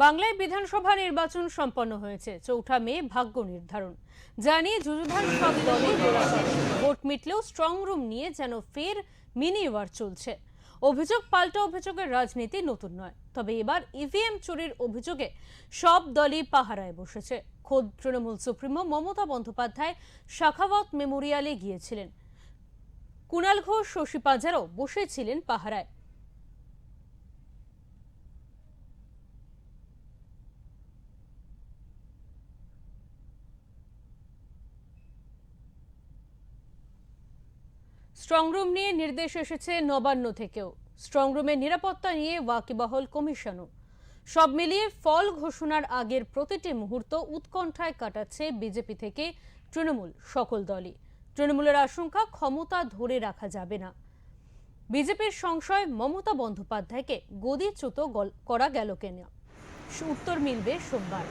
বাংলায় বিধানসভা নির্বাচন সম্পন্ন হয়েছে। ৪ঠা মে ভাগ্য নির্ধারণ জানিয়ে যুযুধান সব দলে ভোট মিটলেও স্ট্রং রুম নিয়ে যেন ফের মিনি ওয়ার চলছে। অভিযোগ পাল্টা অভিযোগের রাজনীতি নতুন নয়, তবে এবার ইভিএম চুরির অভিযোগে সব দলই পাহারায় বসেছে। খোদ তৃণমূল সুপ্রিমো মমতা বন্দ্যোপাধ্যায় শাখাওয়াত মেমোরিয়ালে গিয়েছিলেন। কুণাল ঘোষ, শশী পাজারাও বসেছিলেন পাহারায়। স্ট্রংরুম নিয়ে নির্দেশ এসেছে নবান্ন থেকেও। স্ট্রংরুমের নিরাপত্তা নিয়ে ওয়াকিবহাল কমিশনও। সব মিলিয়ে ফল ঘোষণার আগের প্রতিটি মুহূর্ত উৎকণ্ঠায় কাটাচ্ছে বিজেপি থেকে তৃণমূল সকল দলই। তৃণমূলের আশঙ্কা ক্ষমতা ধরে রাখা যাবে না। বিজেপির সংশয় মমতা বন্দ্যোপাধ্যায়কে গদিচ্যুত করা গেল কেন। উত্তর মিলবে সোমবার।